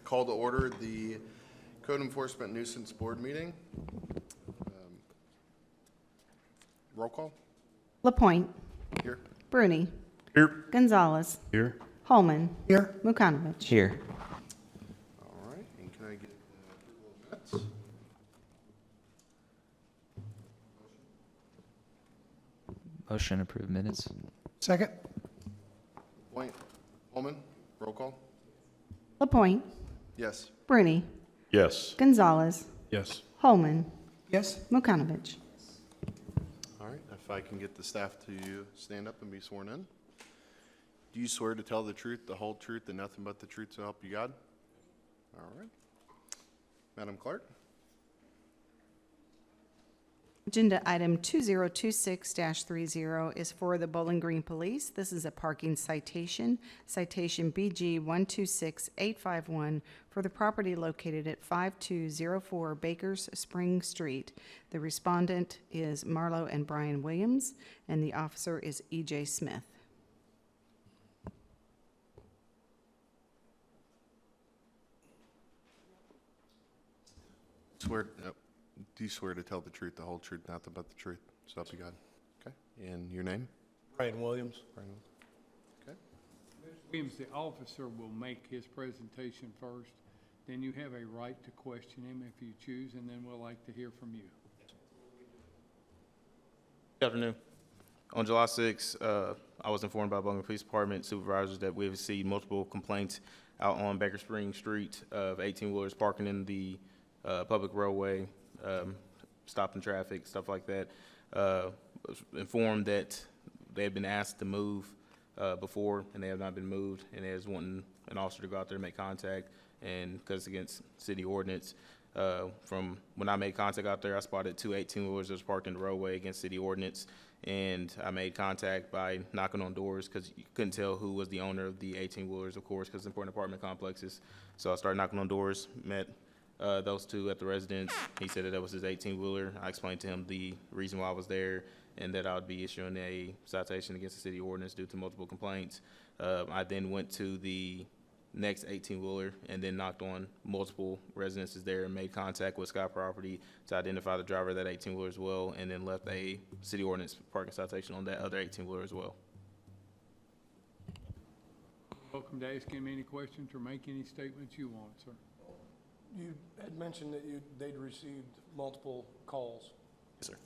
Call to order the Code Enforcement Nuisance Board meeting. Roll call. LaPointe. Here. Bruni. Here. Gonzalez. Here. Holman. Here. Mukanovich. Here. All right, and can I get approval of minutes? Motion approved minutes. Second. Point. Holman. Roll call. LaPointe. Yes. Bruni. Yes. Gonzalez. Yes. Holman. Yes. Mukanovich. All right, if I can get the staff to stand up and be sworn in. Do you swear to tell the truth, the whole truth, and nothing but the truth to help you God? All right. Madam Clerk? Agenda item 2026-30 is for the Bowling Green Police. This is a parking citation, citation BG 126851 for the property located at 5204 Bakers Spring Street. The respondent is Marlo and Brian Williams, and the officer is E.J. Smith. Do you swear to tell the truth, the whole truth, nothing but the truth, so help you God? Okay, and your name? Brian Williams. Brian. Okay. Mr. Williams, the officer will make his presentation first. Then you have a right to question him if you choose, and then we'll like to hear from you. Good afternoon. On July 6th, I was informed by Bowling Green Police Department supervisors that we have received multiple complaints out on Baker Spring Street of 18-wheelers parking in the public roadway, stopping traffic, stuff like that. Was informed that they have been asked to move before, and they have not been moved, and they just wanting an officer to go out there and make contact, and because it's against city ordinance. From when I made contact out there, I spotted two 18-wheelers that was parked in the roadway against city ordinance, and I made contact by knocking on doors because you couldn't tell who was the owner of the 18-wheelers, of course, because it's important apartment complexes. So I started knocking on doors, met those two at the residence. He said that was his 18-wheeler. I explained to him the reason why I was there and that I would be issuing a citation against the city ordinance due to multiple complaints. I then went to the next 18-wheeler and then knocked on multiple residences there and made contact with Sky Property to identify the driver of that 18-wheeler as well, and then left a city ordinance parking citation on that other 18-wheeler as well. Welcome to ask him any questions or make any statements you want, sir. You had mentioned that they'd received multiple calls. Yes, sir.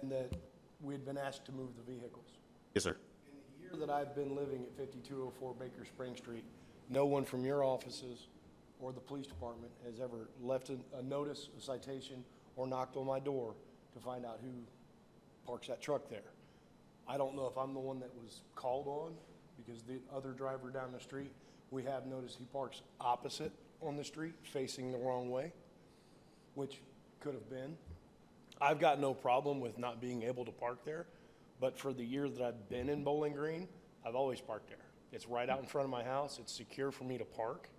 And that we had been asked to move the vehicles. Yes, sir. In the year that I've been living at 5204 Baker Spring Street, no one from your offices or the police department has ever left a notice, a citation, or knocked on my door to find out who parks that truck there. I don't know if I'm the one that was called on, because the other driver down the street, we have noticed he parks opposite on the street, facing the wrong way, which could have been. I've got no problem with not being able to park there, but for the year that I've been in Bowling Green, I've always parked there. It's right out in front of my house. It's secure for me to park,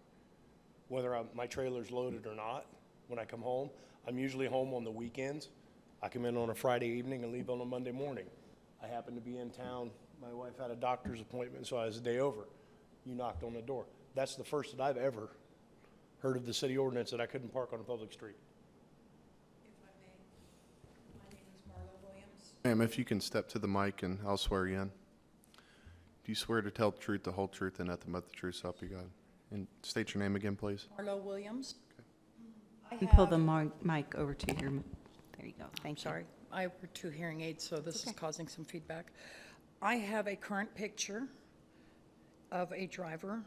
whether my trailer's loaded or not. When I come home, I'm usually home on the weekends. I come in on a Friday evening and leave on a Monday morning. I happen to be in town. My wife had a doctor's appointment, so I was a day over. You knocked on the door. That's the first that I've ever heard of the city ordinance that I couldn't park on a public street. If I may, my name is Marlo Williams. Ma'am, if you can step to the mic and I'll swear you in. Do you swear to tell the truth, the whole truth, and nothing but the truth, so help you God? And state your name again, please. Marlo Williams. And pull the mic over to your, there you go, thank you. Sorry, I wear 2 hearing aids, so this Okay. is causing some feedback. I have a current picture of a driver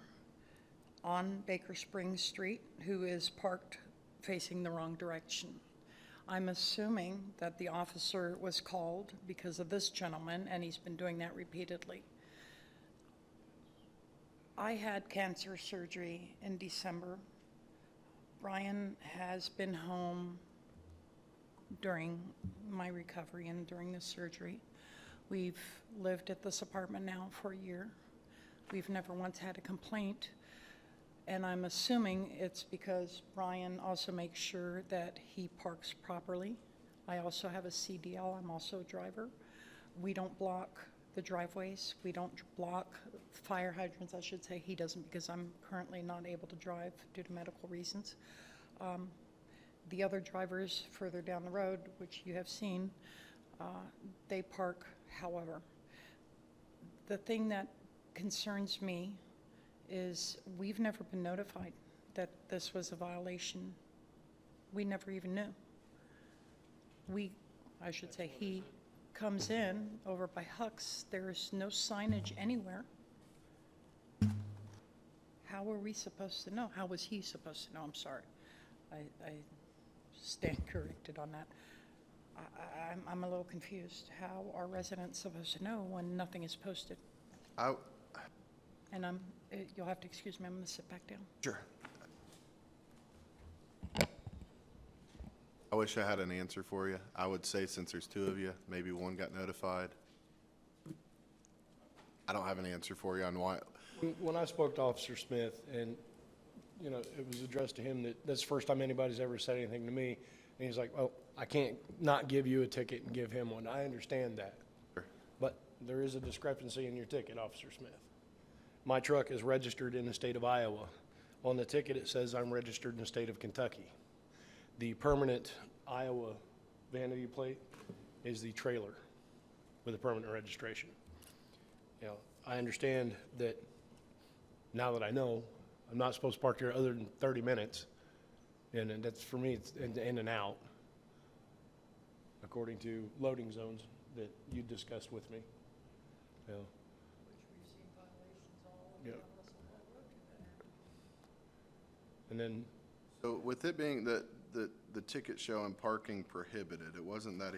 on Baker Spring Street who is parked facing the wrong direction. I'm assuming that the officer was called because of this gentleman, and he's been doing that repeatedly. I had cancer surgery in December. Brian has been home during my recovery and during the surgery. We've lived at this apartment now for a year. We've never once had a complaint, and I'm assuming it's because Brian also makes sure that he parks properly. I also have a CDL, I'm also a driver. We don't block the driveways. We don't block fire hydrants, I should say. He doesn't, because I'm currently not able to drive due to medical reasons. The other drivers further down the road, which you have seen, they park. However, the thing that concerns me is we've never been notified that this was a violation. We never even knew. I should say, he comes in over by Huck's. There's no signage anywhere. How are we supposed to know? How was he supposed to know? I'm sorry. I stand corrected on that. I'm a little confused. How are residents supposed to know when nothing is posted? And you'll have to excuse me, I'm gonna sit back down. Sure. I wish I had an answer for you. I would say since there's two of you, maybe one got notified. I don't have an answer for you on why. When I spoke to Officer Smith, and, you know, it was addressed to him that that's the first time anybody's ever said anything to me, and he's like, well, I can't not give you a ticket and give him one. I understand that. Sure. But there is a discrepancy in your ticket, Officer Smith. My truck is registered in the state of Iowa. On the ticket, it says I'm registered in the state of Kentucky. The permanent Iowa vanity plate is the trailer with a permanent registration. You know, I understand that now that I know, I'm not supposed to park there other than 30 minutes. And that's, for me, it's in and out, according to loading zones that you discussed with me. You know. Yeah. And then, So with it being that the ticket showing parking prohibited, it wasn't that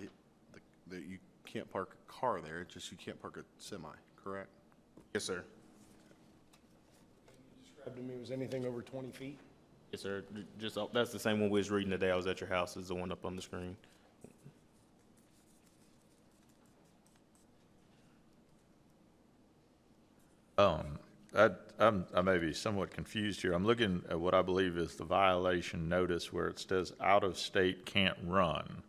that you can't park a car there, it's just you can't park a semi, correct? Yes, sir. described to me, was anything over 20 feet? Yes, sir. Just, that's the same one we was reading today. I was at your house, is the one up on the screen. I may be somewhat confused here. I'm looking at what I believe is the violation notice where it says out of state can't run.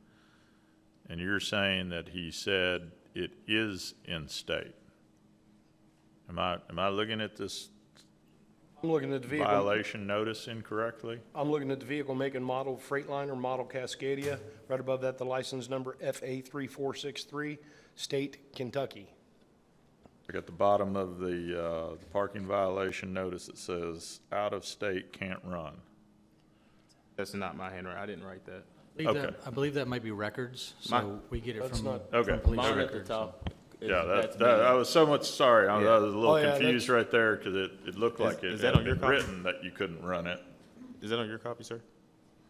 And you're saying that he said it is in state. Am I looking at this I'm looking at the vehicle. violation notice incorrectly? I'm looking at the vehicle make and model, Freightliner, model Cascadia. Right above that, the license number FA3463, state Kentucky. Like at the bottom of the parking violation notice, it says out of state can't run. That's not my handwriting. I didn't write that. Okay. I believe that might be records, My- so we get it That's from not- Okay. from police Mine at the records. top. Yeah, That's I me. was so much, sorry, I was Yeah. a little Oh, yeah, confused that's- right there because it looked like it is that had on your been copy? written that you couldn't run it. Is that on your copy, sir?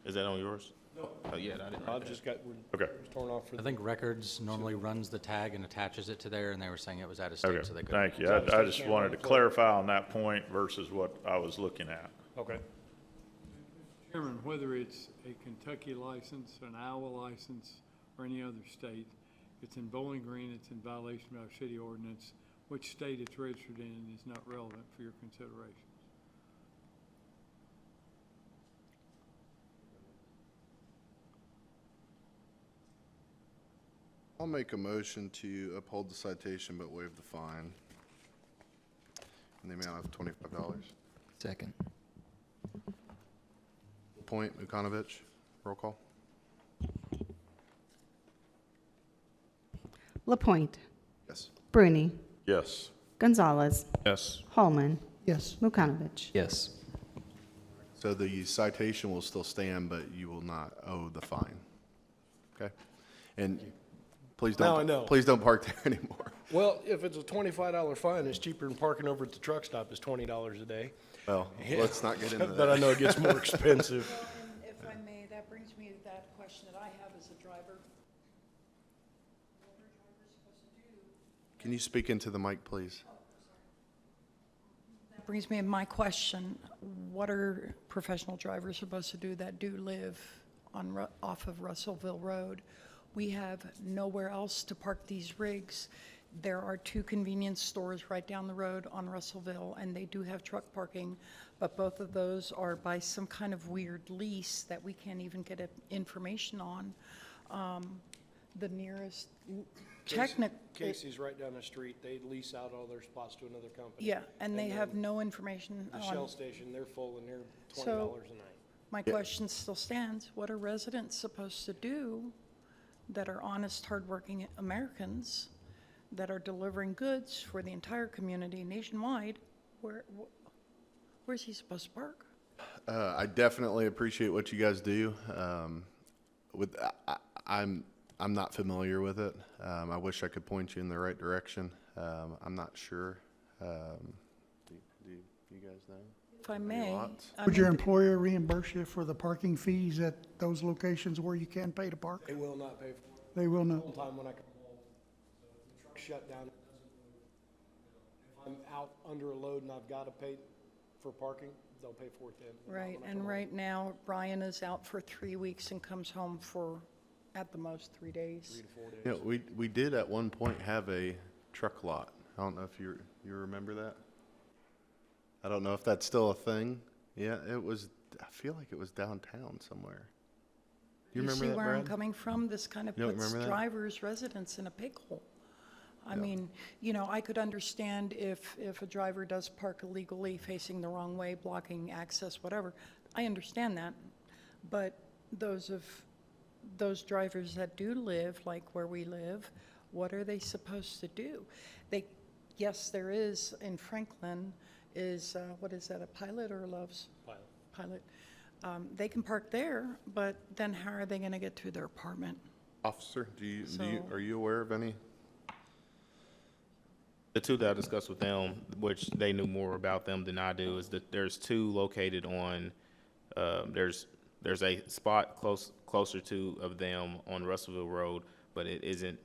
Is that on yours? No. Oh, yeah, I didn't I write that. just got, Okay, it was torn off for I the, think records normally runs the tag and attaches it to there, and they were saying it was out of state, okay, so they couldn't. thank you. I just wanted to clarify on that point versus what I was looking at. okay. Chairman, whether it's a Kentucky license, an Iowa license, or any other state, it's in Bowling Green, it's in violation of our city ordinance. Which state it's registered in is not relevant for your consideration. I'll make a motion to uphold the citation but waive the fine in the amount of $25. Second. Point, Mukanovich, roll call. Lapointe, Yes. Bruni, Yes. Gonzalez, Yes. Holman, Yes. Mukanovich. Yes. So the citation will still stand, but you will not owe the fine. Okay? And please Now I don't, know. please don't park there anymore. Well, if it's a $25 fine, it's cheaper than parking over at the truck stop is $20 a day. Well, let's not get into But I that. know it gets more expensive. And if I may, that brings me to that question that I have as a driver. What are drivers supposed to do? Can you speak into the mic, please? That brings me to my question. What are professional drivers supposed to do that do live on, off of Russellville Road? We have nowhere else to park these rigs. There are 2 convenience stores right down the road on Russellville, and they do have truck parking, but both of those are by some kind of weird lease that we can't even get information on. The nearest Casey's right down the street. They lease out all their spots to another company. Yeah, and they have then no information The Shell on, station, they're full and they're $20 So- a night. my question still stands. What are residents supposed to do that are honest, hardworking Americans that are delivering goods for the entire community nationwide? Where's he supposed to park? I definitely appreciate what you guys do. I'm not familiar with it. I wish I could point you in the right direction. I'm not sure. Do you guys know? If I Any may. lots? I Would your mean, employer reimburse you for the parking fees at those locations where you can pay to park? They will not pay for it. They will not. Whole time when I come home, the truck's shut down, it doesn't move. If I'm out under a load and I've got to pay for parking, they'll pay for it then. Not Right, when I come and home. right now, Brian is out for 3 weeks and comes home for, at the most, 3 days. 3 to 4 days. You know, we did at one point have a truck lot. I don't know if you remember that. I don't know if that's still a thing. Yeah, it was. I feel like it was downtown somewhere. You remember see that, where I'm Brad? coming from? This kind of You don't puts remember that? drivers, residents in a pig hole. I Yeah. mean, I could understand if a driver does park illegally, facing the wrong way, blocking access, whatever. I understand that. But those drivers that do live like where we live, what are they supposed to do? Yes, there is, in Franklin, what is that, a Pilot or a Love's? Pilot. They can park there, but then how are they gonna get to their apartment? Officer, So- are you aware of any? The two that I discussed with them, which they knew more about them than I do, is that there's two located on, there's a spot closer to of them on Russellville Road, but it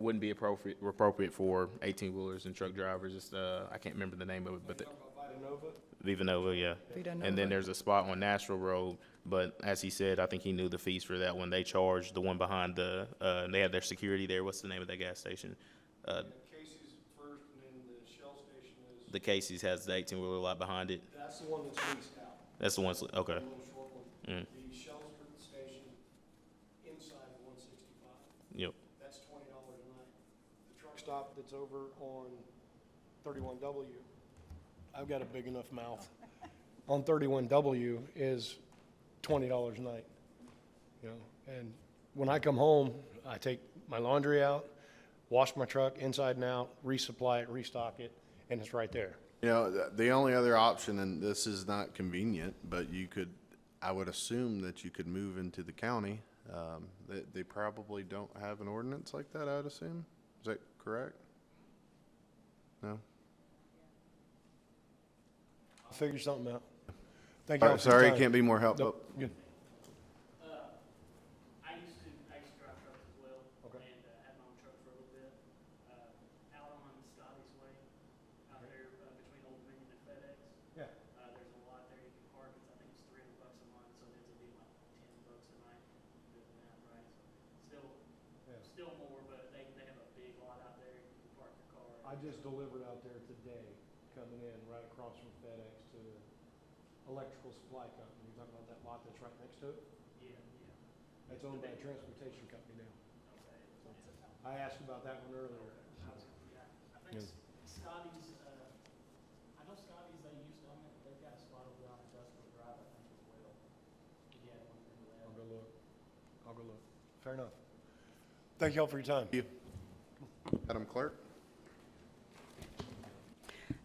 wouldn't be appropriate for 18-wheelers and truck drivers. It's, I can't remember the name of it, but Viva Nova, yeah. Viva And Nova. then there's a spot on Nashville Road, but as he said, I think he knew the fees for that one. They charged the one behind they had their security there. What's the name of that gas station? Casey's first, and then the Shell station is, The Casey's has the 18-wheeler lot behind it. that's the one that's leased out. That's the one, okay. The little short one. Mm. The Shell station inside of 165, Yep. that's $20 a night. The truck stop that's over on 31W, I've got a big enough mouth. On 31W is $20 a night. And when I come home, I take my laundry out, wash my truck inside and out, resupply it, restock it, and it's right there. The only other option, and this is not convenient, but I would assume that you could move into the county. They probably don't have an ordinance like that, I would assume. Is that correct? No? I'll figure something out. Thank you all for your Sorry, time. can't be more help. Nope, good. I used to drive trucks as well. Okay. And had my own truck for a little bit. Out on Scotty's Way, out there between Old Dominion and FedEx. Yeah. There's a lot there you can park. I think it's $300 a month, so it ends up being like $10 a night. Doing that, right? Still more, but they have a big lot out there. You can park your car. I just delivered out there today, coming in right across from FedEx to the electrical supply company. You're talking about that lot that's right next to it? Yeah. That's owned by a transportation company now. Okay. I asked about that one earlier. I think Scotty's, I know Scotty's, they used to own it, but they've got a spot over on Industrial Drive, I think, as well. Yeah, I went into that. I'll go look. Fair enough. Thank you all for your time. Madam Clerk?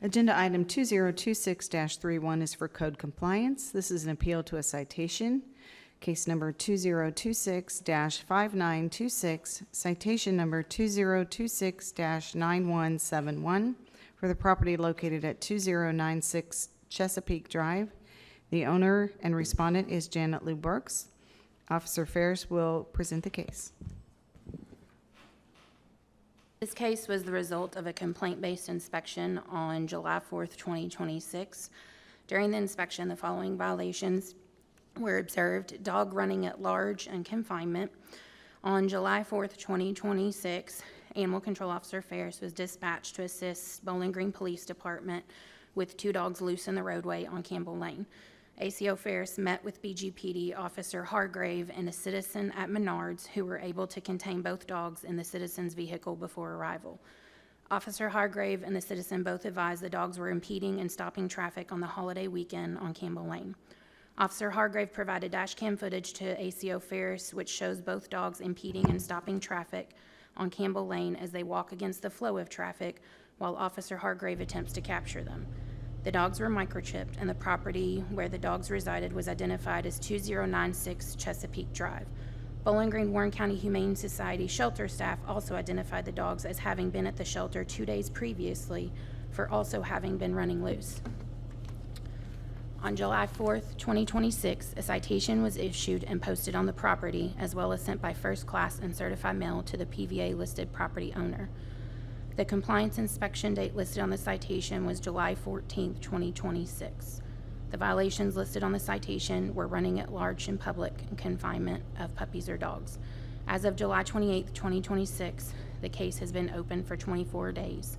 Agenda item 2026-31 is for code compliance. This is an appeal to a citation. Case number 2026-5926, citation number 2026-9171 for the property located at 2096 Chesapeake Drive. The owner and respondent is Janet Lou Burks. Officer Ferris will present the case. This case was the result of a complaint-based inspection on July 4th, 2026. During the inspection, the following violations were observed: dog running at large and confinement. On July 4th, 2026, Animal Control Officer Ferris was dispatched to assist Bowling Green Police Department with 2 dogs loose in the roadway on Campbell Lane. ACO Ferris met with BGPD Officer Hargrave and a citizen at Menards who were able to contain both dogs in the citizen's vehicle before arrival. Officer Hargrave and the citizen both advised the dogs were impeding and stopping traffic on the holiday weekend on Campbell Lane. Officer Hargrave provided dash cam footage to ACO Ferris, which shows both dogs impeding and stopping traffic on Campbell Lane as they walk against the flow of traffic, while Officer Hargrave attempts to capture them. The dogs were microchipped, and the property where the dogs resided was identified as 2096 Chesapeake Drive. Bowling Green Warren County Humane Society shelter staff also identified the dogs as having been at the shelter 2 days previously for also having been running loose. On July 4th, 2026, a citation was issued and posted on the property, as well as sent by first class and certified mail to the PVA-listed property owner. The compliance inspection date listed on the citation was July 14th, 2026. The violations listed on the citation were running at large in public and confinement of puppies or dogs. As of July 28th, 2026, the case has been open for 24 days.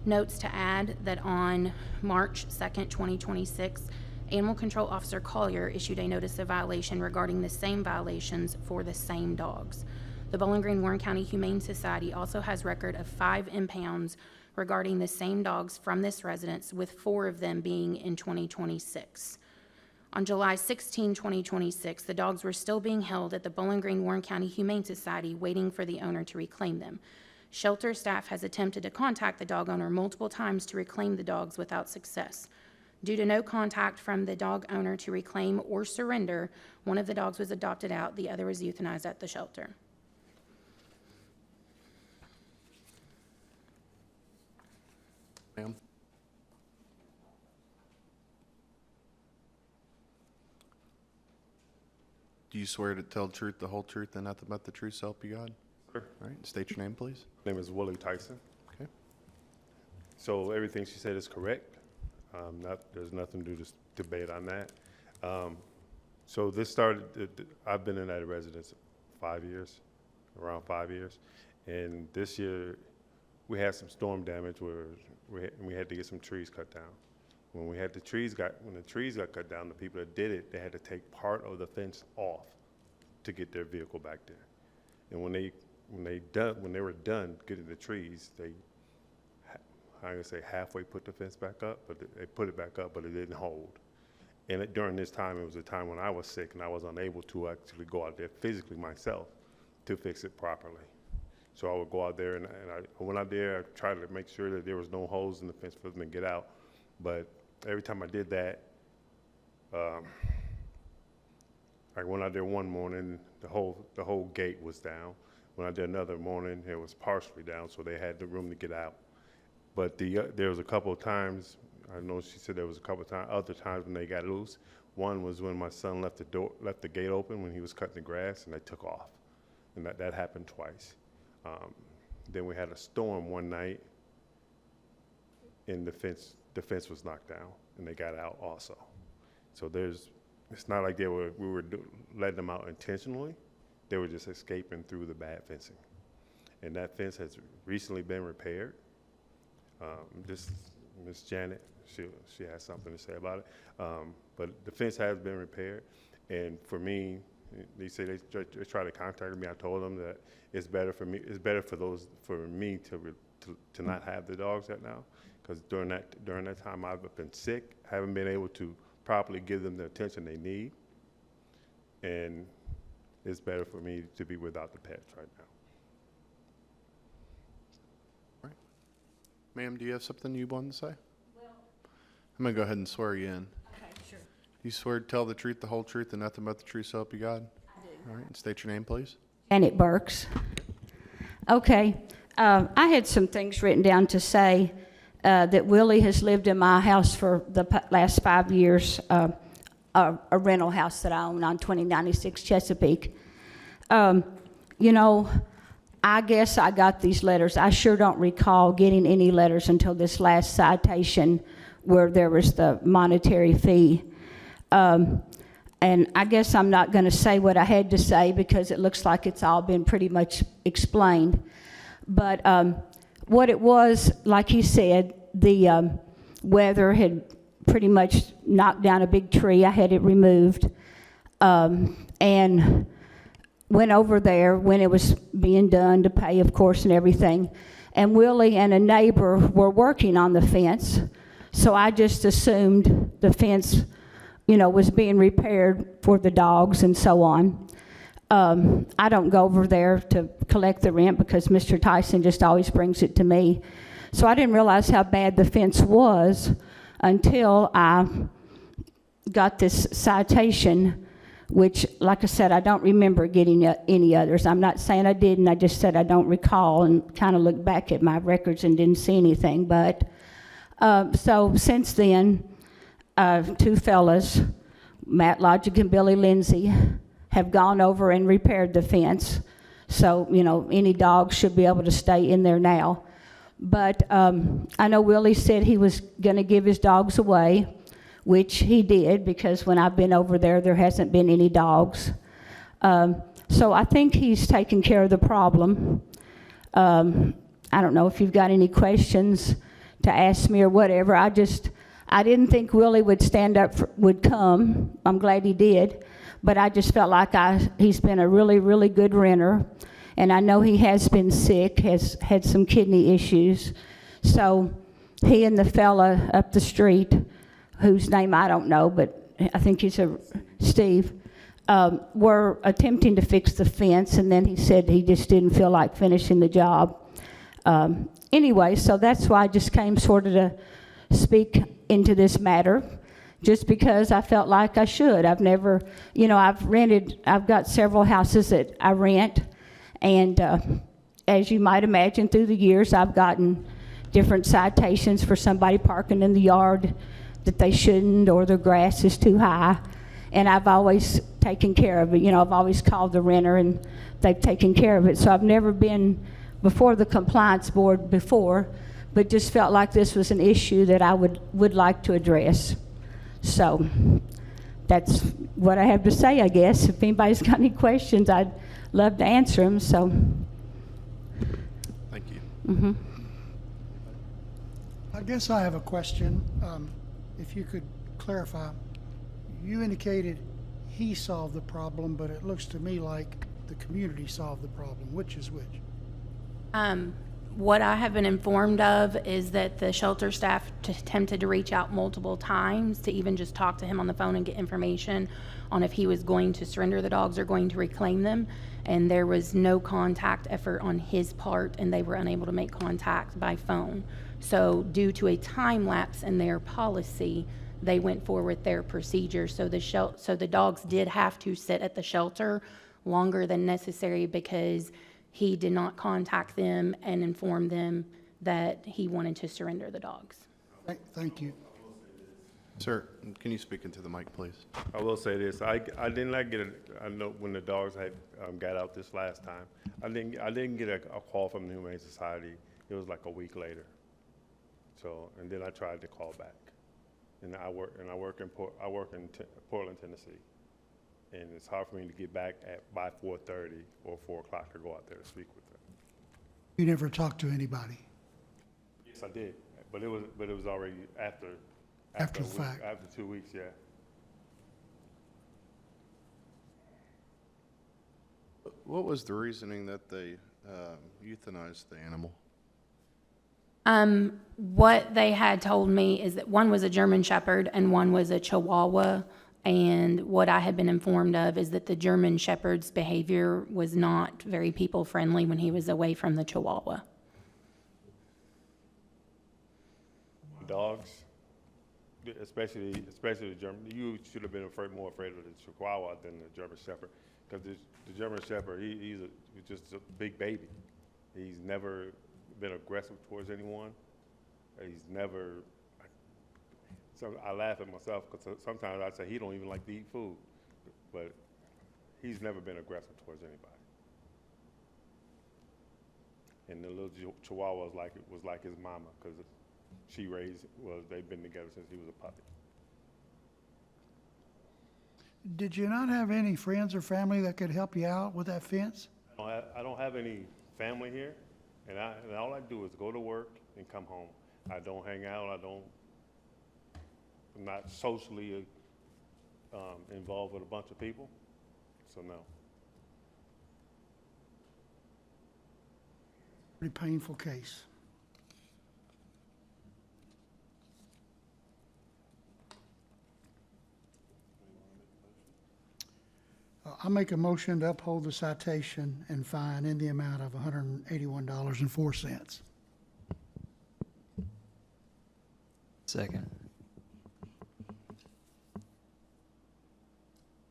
Notes to add that on March 2nd, 2026, Animal Control Officer Collier issued a notice of violation regarding the same violations for the same dogs. The Bowling Green Warren County Humane Society also has record of 5 impounds regarding the same dogs from this residence, with 4 of them being in 2026. On July 16, 2026, the dogs were still being held at the Bowling Green Warren County Humane Society waiting for the owner to reclaim them. Shelter staff has attempted to contact the dog owner multiple times to reclaim the dogs without success. Due to no contact from the dog owner to reclaim or surrender, one of the dogs was adopted out, the other was euthanized at the shelter. Ma'am? Do you swear to tell the truth, the whole truth, and nothing but the truth, so help you God? Sure. All right, state your name, please. Name is Willie Tyson. Okay. So everything she said is correct. There's nothing to just debate on that. So this started, I've been in that residence 5 years, around 5 years. And this year, we had some storm damage where we had to get some trees cut down. When the trees got cut down, the people that did it, they had to take part of the fence off to get their vehicle back there. And when they were done getting the trees, I'm gonna say halfway put the fence back up, but they put it back up, but it didn't hold. And during this time, it was a time when I was sick and I was unable to actually go out there physically myself to fix it properly. So I would go out there and I went out there, I tried to make sure that there was no holes in the fence for them to get out. But every time I did that, I went out there one morning, the whole gate was down. When I did another morning, it was partially down, so they had the room to get out. But there was a couple of times, I know she said there was a couple of other times when they got loose. One was when my son left the gate open when he was cutting the grass, and they took off. And that happened twice. Then we had a storm one night, and the fence was knocked down, and they got out also. So it's not like we were letting them out intentionally. They were just escaping through the bad fencing. And that fence has recently been repaired. Miss Janet, she has something to say about it. But the fence has been repaired. And for me, they say they try to contact me. I told them that it's better for me to not have the dogs right now, because during that time I've been sick, haven't been able to properly give them the attention they need, and it's better for me to be without the pets right now. All right. Ma'am, do you have something you wanted to say? Well, I'm gonna go ahead and swear you in. Okay, sure. You swear to tell the truth, the whole truth, and nothing but the truth, so help you God? I do. All right, and state your name, please. Janet Burks. Okay, I had some things written down to say that Willie has lived in my house for the last 5 years, a rental house that I own on 2096 Chesapeake. You know, I guess I got these letters. I sure don't recall getting any letters until this last citation where there was the monetary fee. And I guess I'm not going to say what I had to say because it looks like it's all been pretty much explained. But what it was, like he said, the weather had pretty much knocked down a big tree. I had it removed. And went over there when it was being done to pay, of course, and everything. And Willie and a neighbor were working on the fence. So I just assumed the fence, you know, was being repaired for the dogs and so on. I don't go over there to collect the rent because Mr. Tyson just always brings it to me. So I didn't realize how bad the fence was until I got this citation, which, like I said, I don't remember getting any others. I'm not saying I didn't, I just said I don't recall, and kind of looked back at my records and didn't see anything. But so since then, two fellas, Matt Logic and Billy Lindsay, have gone over and repaired the fence. So, you know, any dogs should be able to stay in there now. But I know Willie said he was going to give his dogs away, which he did, because when I've been over there, there hasn't been any dogs. So I think he's taken care of the problem. I don't know if you've got any questions to ask me or whatever. I didn't think Willie would stand up, would come. I'm glad he did. But I just felt like he's been a really, really good renter. And I know he has been sick, has had some kidney issues. So he and the fella up the street, whose name I don't know, but I think he's Steve, were attempting to fix the fence, and then he said he just didn't feel like finishing the job. Anyway, so that's why I just came sort of to speak into this matter, just because I felt like I should. I've never, you know, I've got several houses that I rent, and as you might imagine, through the years, I've gotten different citations for somebody parking in the yard that they shouldn't, or the grass is too high, and I've always taken care of it. You know, I've always called the renter, and they've taken care of it. So I've never been before the compliance board before, but just felt like this was an issue that I would like to address. So that's what I have to say, I guess. If anybody's got any questions, I'd love to answer them. So. Thank you. Mm-hmm. I guess I have a question. If you could clarify, you indicated he solved the problem, but it looks to me like the community solved the problem. Which is which? What I have been informed of is that the shelter staff attempted to reach out multiple times to even just talk to him on the phone and get information on if he was going to surrender the dogs or going to reclaim them. And there was no contact effort on his part, and they were unable to make contact by phone. So due to a time lapse in their policy, they went forward with their procedure. So the dogs did have to sit at the shelter longer than necessary because he did not contact them and inform them that he wanted to surrender the dogs. Thank you. Sir, can you speak into the mic, please? I will say this, I did not get I know when the dogs had got out this last time, I didn't get a call from the Humane Society. It was like a week later. So, and then I tried to call back. And I work in Portland, Tennessee. And it's hard for me to get back by 4:30 or 4 o'clock to go out there to speak with them. You never talked to anybody? Yes, I did, but it was already after After the fact. After 2 weeks, yeah. What was the reasoning that they euthanized the animal? What they had told me is that one was a German Shepherd and one was a Chihuahua. And what I had been informed of is that the German Shepherd's behavior was not very people-friendly when he was away from the Chihuahua. Dogs, especially the German, you should have been more afraid of the Chihuahua than the German Shepherd, because the German Shepherd, he's just a big baby. He's never been aggressive towards anyone. He's never. So I laugh at myself because sometimes I say he don't even like to eat food, but he's never been aggressive towards anybody. And the little Chihuahua was like his mama because they've been together since he was a puppy. Did you not have any friends or family that could help you out with that fence? I don't have any family here, and all I do is go to work and come home. I don't hang out. not socially involved with a bunch of people, so no. Pretty painful case. I make a motion to uphold the citation and fine in the amount of $181.04. Second.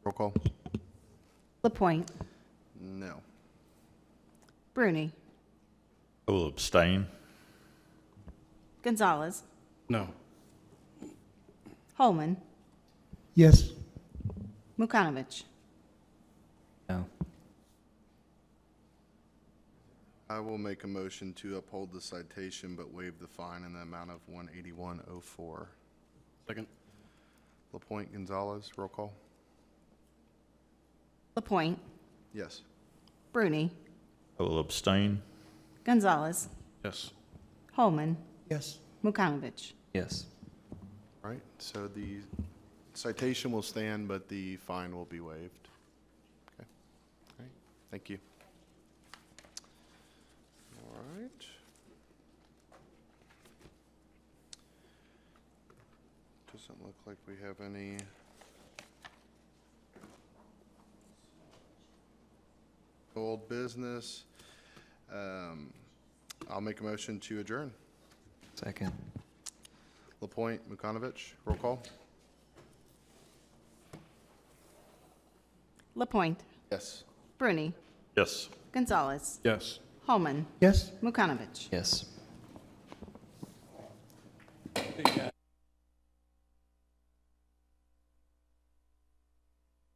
Roll call. Lapointe, No. Bruni, I will abstain. Gonzalez, No. Holman, Yes. Mukanovich. No. I will make a motion to uphold the citation but waive the fine in the amount of $181.04. Second. Lapointe, Gonzalez, roll call. Lapointe, Yes. Bruni, I will abstain. Gonzalez, Yes. Holman, Yes. Mukanovich. Yes. All right, so the citation will stand, but the fine will be waived. Okay. All right, thank you. All right. Doesn't look like we have any old business. I'll make a motion to adjourn. Second. Lapointe, Mukanovich, roll call. Lapointe, Yes. Bruni, Yes. Gonzalez, Yes. Holman, Yes. Mukanovich. Yes. Hey, guys.